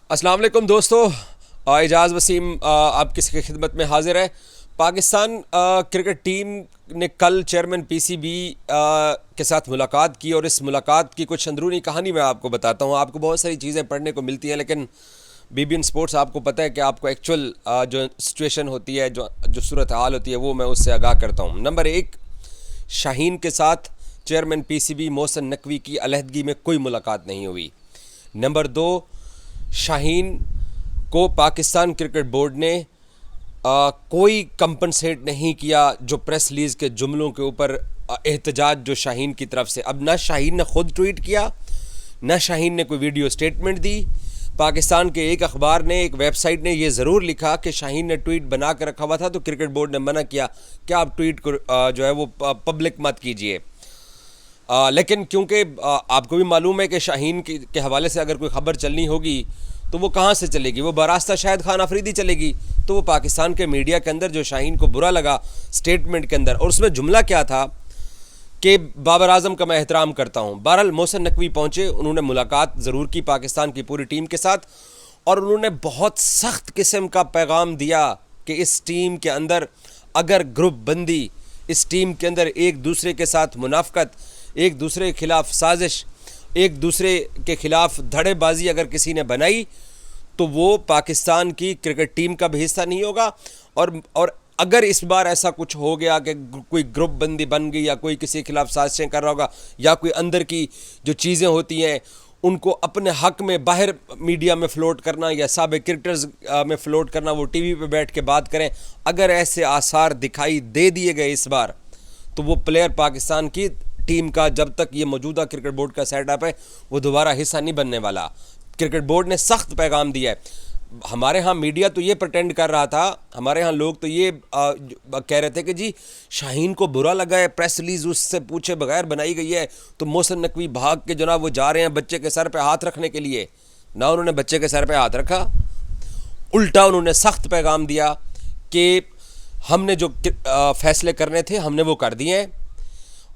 अस्सलाम वालेकुम दोस्तों। एजाज़ वसीम आपकी खिदमत में हाजिर है। पाकिस्तान क्रिकेट टीम ने कल चेयरमैन पीसीबी के साथ मुलाकात की और इस मुलाकात की कुछ अंदरूनी कहानी मैं आपको बताता हूँ। आपको बहुत सारी चीज़ें पढ़ने को मिलती हैं, लेकिन बीबीएन स्पोर्ट्स आपको पता है कि आपको एक्चुअल जो सिचुएशन होती है, जो जो सूरत हाल होती है, वो मैं उससे आगाह करता हूँ। नंबर एक, शाहीन के साथ चेयरमैन पीसीबी मोहसिन नकवी की अलहदगी में कोई मुलाकात नहीं हुई। नंबर दो, शाहीन को पाकिस्तान क्रिकेट बोर्ड ने कोई कंपनसेट नहीं किया जो प्रेस रिलीज के जुमलों के ऊपर एहतजाज जो शाहीन की तरफ से। अब ना शाहीन ने खुद ट्वीट किया, ना शाहीन ने कोई वीडियो स्टेटमेंट दी। पाकिस्तान के एक अखबार ने, एक वेबसाइट ने यह ज़रूर लिखा कि शाहीन ने ट्वीट बना कर रखा हुआ था, तो क्रिकेट बोर्ड ने मना किया कि आप ट्वीट को जो है वो पब्लिक मत कीजिए। लेकिन क्योंकि आपको भी मालूम है कि शाहीन के हवाले से अगर कोई ख़बर चलनी होगी तो वो कहाँ से चलेगी, वो बरास्ता शायद खान अफरीदी चलेगी। तो वो पाकिस्तान के मीडिया के अंदर जो शाहीन को बुरा लगा स्टेटमेंट के अंदर, और उसमें जुमला क्या था कि बाबर आजम का मैं एहतराम करता हूँ। बहरहाल मोहसिन नकवी पहुँचे, उन्होंने मुलाकात ज़रूर की पाकिस्तान की पूरी टीम के साथ, और उन्होंने बहुत सख्त किस्म का पैगाम दिया कि इस टीम के अंदर अगर ग्रुप बंदी, इस टीम के अंदर एक दूसरे के साथ मुनाफकत, एक दूसरे के खिलाफ साजिश, एक दूसरे के खिलाफ धड़ेबाजी अगर किसी ने बनाई तो वो पाकिस्तान की क्रिकेट टीम का भी हिस्सा नहीं होगा। और अगर इस बार ऐसा कुछ हो गया कि कोई ग्रुप बंदी बन गई या कोई किसी के खिलाफ साजिशें कर रहा होगा या कोई अंदर की जो चीज़ें होती हैं उनको अपने हक में बाहर मीडिया में फ़्लोट करना या साबिक़ क्रिकेटर्स में फ़्लोट करना, वो टीवी पे बैठ के बात करें, अगर ऐसे आसार दिखाई दे दिए गए इस बार, तो वो प्लेयर पाकिस्तान की टीम का, जब तक ये मौजूदा क्रिकेट बोर्ड का सेटअप है, वो दोबारा हिस्सा नहीं बनने वाला। क्रिकेट बोर्ड ने सख्त पैगाम दिया है। हमारे यहाँ मीडिया तो ये प्रटेंड कर रहा था, हमारे यहाँ लोग तो ये कह रहे थे कि जी शाहीन को बुरा लगा है, प्रेस रिलीज उससे पूछे बगैर बनाई गई है, तो मोहसिन नकवी भाग के जनाब वो जा रहे हैं बच्चे के सर पे हाथ रखने के लिए। ना उन्होंने बच्चे के सर पे हाथ रखा, उल्टा उन्होंने सख्त पैगाम दिया कि हमने जो फैसले करने थे हमने वो कर दिए हैं।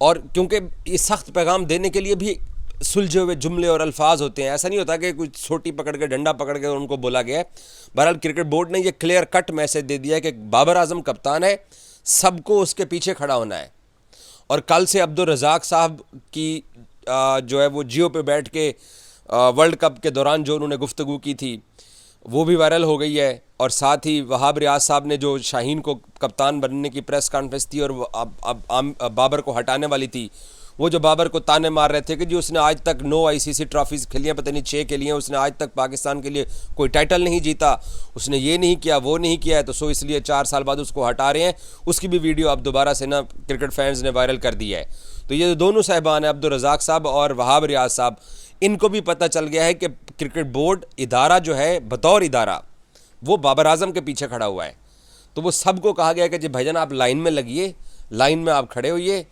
और क्योंकि ये सख्त पैगाम देने के लिए भी सुलझे हुए जुमले और अल्फाज होते हैं, ऐसा नहीं होता कि कुछ छोटी पकड़ के डंडा पकड़ के उनको बोला गया है। बहरहाल क्रिकेट बोर्ड ने ये क्लियर कट मैसेज दे दिया है कि बाबर आजम कप्तान है, सबको उसके पीछे खड़ा होना है। और कल से अब्दुल रज़ाक साहब की जो है वो जियो पे बैठ के वर्ल्ड कप के दौरान जो उन्होंने गुफ्तगू की थी वो भी वायरल हो गई है। और साथ ही वहाब रियाज साहब ने जो शाहीन को कप्तान बनने की प्रेस कॉन्फ्रेंस थी और अब बाबर को हटाने वाली थी, वो जो बाबर को ताने मार रहे थे कि जी उसने आज तक 9 आईसीसी ट्रॉफीज़ खेली हैं, पता नहीं 6 खेली हैं, उसने आज तक पाकिस्तान के लिए कोई टाइटल नहीं जीता, उसने ये नहीं किया वो नहीं किया है, तो सो इसलिए 4 साल बाद उसको हटा रहे हैं। उसकी भी वीडियो अब दोबारा से ना क्रिकेट फैंस ने वायरल कर दी है। तो ये दोनों साहिबान हैं, अब्दुल रज़ाक साहब और वहाब रियाज साहब, इनको भी पता चल गया है कि क्रिकेट बोर्ड इदारा जो है बतौर इदारा वो बाबर आजम के पीछे खड़ा हुआ है। तो वो सबको कहा गया कि जी भाईजान आप लाइन में लगिए, लाइन में आप खड़े होइए,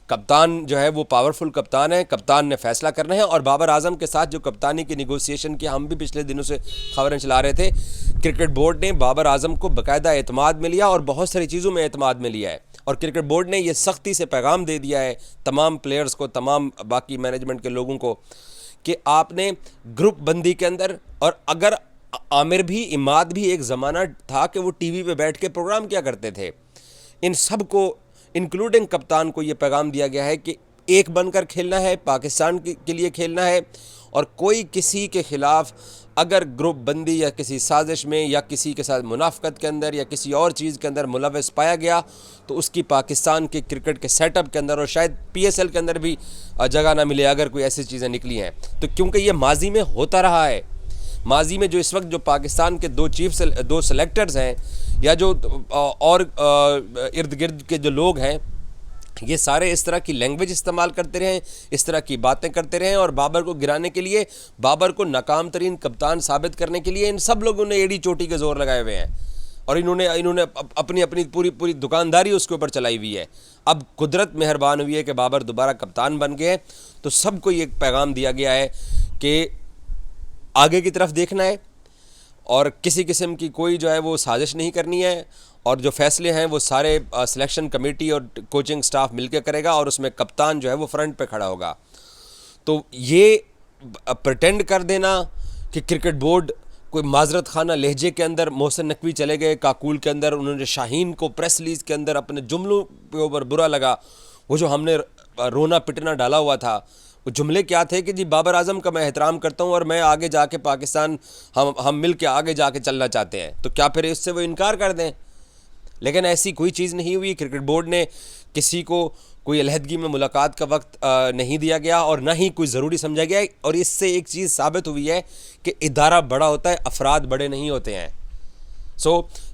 कप्तान जो है वो पावरफुल कप्तान है, कप्तान ने फैसला करना है। और बाबर आजम के साथ जो कप्तानी की निगोसिएशन की हम भी पिछले दिनों से खबरें चला रहे थे, क्रिकेट बोर्ड ने बाबर आजम को बाकायदा एतमाद में लिया और बहुत सारी चीज़ों में एतमाद में लिया है। और क्रिकेट बोर्ड ने ये सख्ती से पैगाम दे दिया है तमाम प्लेयर्स को, तमाम बाकी मैनेजमेंट के लोगों को, कि आपने ग्रुप बंदी के अंदर, और अगर आमिर भी, इमाद भी एक ज़माना था कि वो टीवी पे बैठ के प्रोग्राम किया करते थे, इन सब को इंक्लूडिंग कप्तान को ये पैगाम दिया गया है कि एक बनकर खेलना है, पाकिस्तान के लिए खेलना है, और कोई किसी के ख़िलाफ़ अगर ग्रुप बंदी या किसी साजिश में या किसी के साथ मुनाफकत के अंदर या किसी और चीज़ के अंदर मुलव्वस पाया गया तो उसकी पाकिस्तान के क्रिकेट के सेटअप के अंदर और शायद पीएसएल के अंदर भी जगह ना मिले अगर कोई ऐसी चीज़ें निकली हैं। तो क्योंकि ये माजी में होता रहा है, माजी में जो इस वक्त जो पाकिस्तान के दो सेलेक्टर्स हैं या जो और इर्द गिर्द के जो लोग हैं, ये सारे इस तरह की लैंग्वेज इस्तेमाल करते रहें, इस तरह की बातें करते रहें, और बाबर को गिराने के लिए, बाबर को नाकाम तरीन कप्तान साबित करने के लिए इन सब लोगों ने एड़ी चोटी के जोर लगाए हुए हैं। और इन्होंने अपनी अपनी पूरी दुकानदारी उसके ऊपर चलाई हुई है। अब कुदरत मेहरबान हुई है कि बाबर दोबारा कप्तान बन गए, तो सबको ये पैगाम दिया गया है कि आगे की तरफ देखना है और किसी किस्म की कोई जो है वो साजिश नहीं करनी है, और जो फैसले हैं वो सारे सिलेक्शन कमेटी और कोचिंग स्टाफ मिलकर करेगा, और उसमें कप्तान जो है वो फ्रंट पे खड़ा होगा। तो ये प्रटेंड कर देना कि क्रिकेट बोर्ड कोई माजरत खाना लहजे के अंदर मोहसिन नकवी चले गए काकूल के अंदर, उन्होंने शाहीन को प्रेस रिलीज के अंदर अपने जुमलों के ऊपर बुरा लगा। वो जो हमने रोना पिटना डाला हुआ था, वो जुमले क्या थे कि जी बाबर आजम का मैं एहतराम करता हूँ और मैं आगे जाके पाकिस्तान हम मिल के आगे जाके चलना चाहते हैं, तो क्या फिर इससे वो इनकार कर दें? लेकिन ऐसी कोई चीज़ नहीं हुई। क्रिकेट बोर्ड ने किसी को कोई अलहदगी में मुलाकात का वक्त नहीं दिया गया और ना ही कोई ज़रूरी समझा गया। और इससे एक चीज़ साबित हुई है कि इदारा बड़ा होता है, अफराद बड़े नहीं होते हैं।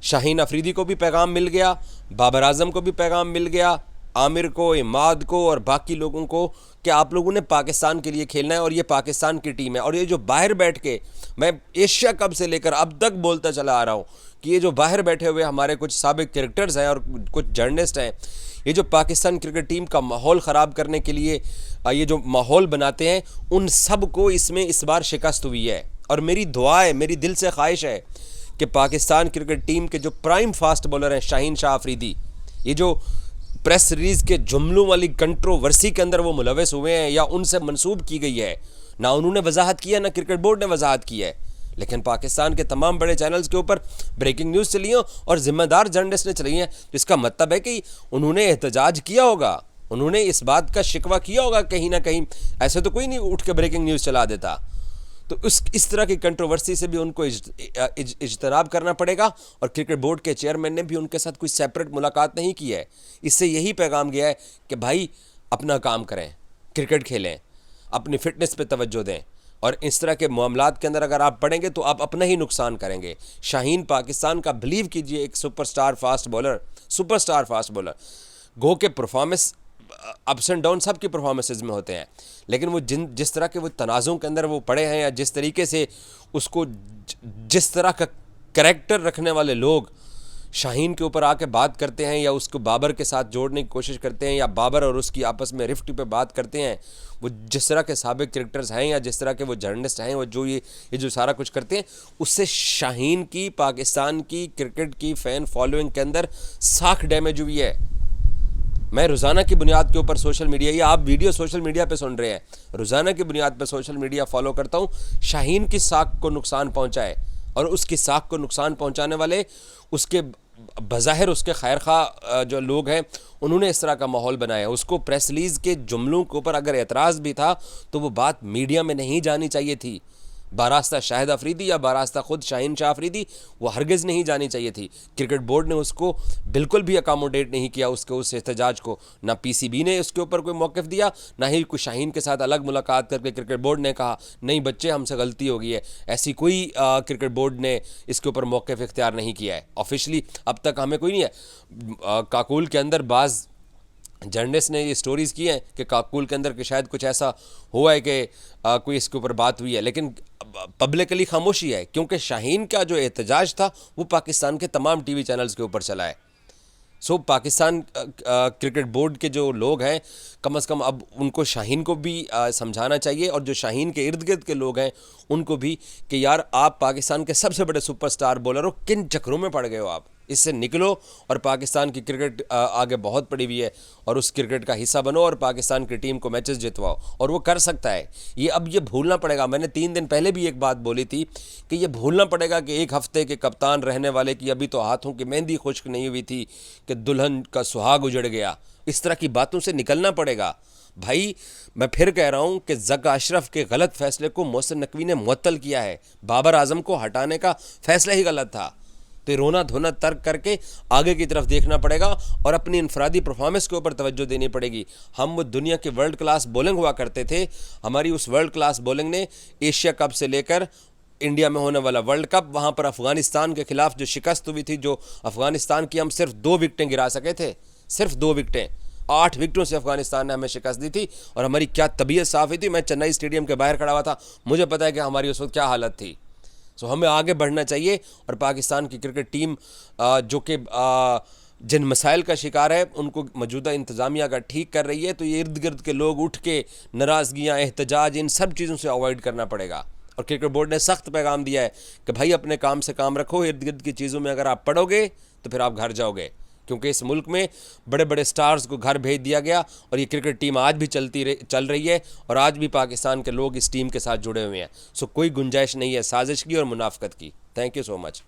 शाहीन अफरीदी को भी पैगाम मिल गया, बाबर आजम को भी पैगाम मिल गया, आमिर को, इमाद को और बाकी लोगों को, कि आप लोगों ने पाकिस्तान के लिए खेलना है और ये पाकिस्तान की टीम है। और ये जो बाहर बैठ के, मैं एशिया कप से लेकर अब तक बोलता चला आ रहा हूँ कि ये जो बाहर बैठे हुए हमारे कुछ साबिक क्रिकेटर्स हैं और कुछ जर्नलिस्ट हैं, ये जो पाकिस्तान क्रिकेट टीम का माहौल ख़राब करने के लिए ये जो माहौल बनाते हैं, उन सब को इसमें इस बार शिकस्त हुई है। और मेरी दुआ है, मेरी दिल से ख्वाहिश है कि पाकिस्तान क्रिकेट टीम के जो प्राइम फास्ट बॉलर हैं शाहीन शाह अफरीदी, ये जो प्रेस रिलीज़ के जुमलों वाली कंट्रोवर्सी के अंदर वो मुलविस हुए हैं या उनसे मंसूब की गई है, ना उन्होंने वजाहत की है ना क्रिकेट बोर्ड ने वजाहत की है, लेकिन पाकिस्तान के तमाम बड़े चैनल्स के ऊपर ब्रेकिंग न्यूज़ चली हैं और ज़िम्मेदार जर्नलिस्ट ने चली हैं। तो इसका मतलब है कि उन्होंने एहतजाज किया होगा, उन्होंने इस बात का शिकवा किया होगा कहीं ना कहीं। ऐसे तो कोई नहीं उठ के ब्रेकिंग न्यूज़ चला देता। तो इस तरह की कंट्रोवर्सी से भी उनको इज्तनाब करना पड़ेगा। और क्रिकेट बोर्ड के चेयरमैन ने भी उनके साथ कोई सेपरेट मुलाकात नहीं की है। इससे यही पैगाम गया है कि भाई अपना काम करें, क्रिकेट खेलें, अपनी फ़िटनेस पे तवज्जो दें। और इस तरह के मामलात के अंदर अगर आप पढ़ेंगे तो आप अपना ही नुकसान करेंगे। शाहीन पाकिस्तान का, बिलीव कीजिए, एक सुपरस्टार फास्ट बॉलर गो के परफॉर्मेंस अप्स एंड डाउन सबकी परफॉर्मेंसेज में होते हैं, लेकिन वो जिस तरह के वो तनाज़ों के अंदर वो पड़े हैं, या जिस तरीके से उसको जिस तरह का करैक्टर रखने वाले लोग शाहीन के ऊपर आके बात करते हैं या उसको बाबर के साथ जोड़ने की कोशिश करते हैं या बाबर और उसकी आपस में रिफ्ट पे बात करते हैं, वो जिस तरह के साबिक क्रिकेटर्स हैं या जिस तरह के वो जर्नलिस्ट हैं, वो जो ये जो सारा कुछ करते हैं, उससे शाहीन की, पाकिस्तान की क्रिकेट की फ़ैन फॉलोइंग के अंदर साख डैमेज हुई है। मैं रोज़ाना की बुनियाद के ऊपर सोशल मीडिया, या आप वीडियो सोशल मीडिया पे सुन रहे हैं, रोज़ाना की बुनियाद पे सोशल मीडिया फॉलो करता हूँ। शाहीन की साख को नुकसान पहुँचा है और उसकी साख को नुकसान पहुँचाने वाले उसके बज़ाहिर उसके खैर खा जो लोग हैं, उन्होंने इस तरह का माहौल बनाया। उसको प्रेस रिलीज़ के जुमलों के ऊपर अगर एतराज़ भी था तो वो बात मीडिया में नहीं जानी चाहिए थी। बारास्ता शाहिद अफरीदी या बारास्ता ख़ुद शाहीन शाह अफरीदी, वो हरगिज़ नहीं जानी चाहिए थी। क्रिकेट बोर्ड ने उसको बिल्कुल भी अकामोडेट नहीं किया, उसके उस एहतजाज को। ना पीसीबी ने उसके ऊपर कोई मौक़िफ़ दिया, ना ही कोई शाहीन के साथ अलग मुलाकात करके क्रिकेट बोर्ड ने कहा नहीं बच्चे हमसे गलती हो गई है। ऐसी कोई क्रिकेट बोर्ड ने इसके ऊपर मौक़िफ़ इख्तियार नहीं किया है ऑफिशली, अब तक हमें कोई नहीं है। काकूल के अंदर बाज़ जर्नलिस्ट ने ये स्टोरीज़ की हैं कि काकूल के अंदर कि शायद कुछ ऐसा हुआ है कि कोई इसके ऊपर बात हुई है, लेकिन पब्लिकली खामोशी है, क्योंकि शाहीन का जो एहतजाज था वो पाकिस्तान के तमाम टीवी चैनल्स के ऊपर चला है। पाकिस्तान क्रिकेट बोर्ड के जो लोग हैं, कम से कम अब उनको शाहीन को भी समझाना चाहिए, और जो शाहीन के इर्द गिर्द के लोग हैं उनको भी, कि यार आप पाकिस्तान के सबसे बड़े सुपरस्टार बॉलर हो, किन चक्रों में पड़ गए हो आप, इससे निकलो और पाकिस्तान की क्रिकेट आगे बहुत पड़ी हुई है और उस क्रिकेट का हिस्सा बनो और पाकिस्तान की टीम को मैचेस जितवाओ। और वो कर सकता है ये। अब ये भूलना पड़ेगा, मैंने 3 दिन पहले भी एक बात बोली थी कि ये भूलना पड़ेगा कि 1 हफ्ते के कप्तान रहने वाले की अभी तो हाथों की मेहंदी खुश्क नहीं हुई थी कि दुल्हन का सुहाग उजड़ गया। इस तरह की बातों से निकलना पड़ेगा भाई। मैं फिर कह रहा हूँ कि ज़का अशरफ के गलत फैसले को मोहसिन नकवी ने मुअत्तल किया है। बाबर आजम को हटाने का फैसला ही गलत था। तो रोना धोना तर्क करके आगे की तरफ देखना पड़ेगा और अपनी इनफरादी परफॉर्मेंस के ऊपर तवज्जो देनी पड़ेगी। हम वो दुनिया के वर्ल्ड क्लास बॉलिंग हुआ करते थे, हमारी उस वर्ल्ड क्लास बॉलिंग ने एशिया कप से लेकर इंडिया में होने वाला वर्ल्ड कप, वहाँ पर अफ़गानिस्तान के ख़िलाफ़ जो शिकस्त हुई थी, जो अफ़गानिस्तान की हम सिर्फ 2 विकेटें गिरा सके थे, सिर्फ 2 विकेटें, 8 विकेटों से अफ़गानिस्तान ने हमें शिकस्त दी थी। और हमारी क्या तबीयत साफ़ हुई थी। मैं चेन्नई स्टेडियम के बाहर खड़ा हुआ था, मुझे पता है कि हमारी उस वक्त क्या हालत थी। हमें आगे बढ़ना चाहिए और पाकिस्तान की क्रिकेट टीम जो कि जिन मसाइल का शिकार है उनको मौजूदा इंतज़ामिया अगर ठीक कर रही है, तो ये इर्द गिर्द के लोग उठ के नाराज़गियाँ, एहतजाज, इन सब चीज़ों से अवॉइड करना पड़ेगा। और क्रिकेट बोर्ड ने सख्त पैगाम दिया है कि भाई अपने काम से काम रखो, इर्द गिर्द की चीज़ों में अगर आप पढ़ोगे तो फिर आप घर जाओगे, क्योंकि इस मुल्क में बड़े बड़े स्टार्स को घर भेज दिया गया और ये क्रिकेट टीम आज भी चल रही है और आज भी पाकिस्तान के लोग इस टीम के साथ जुड़े हुए हैं। सो कोई गुंजाइश नहीं है साजिश की और मुनाफकत की। Thank you so much.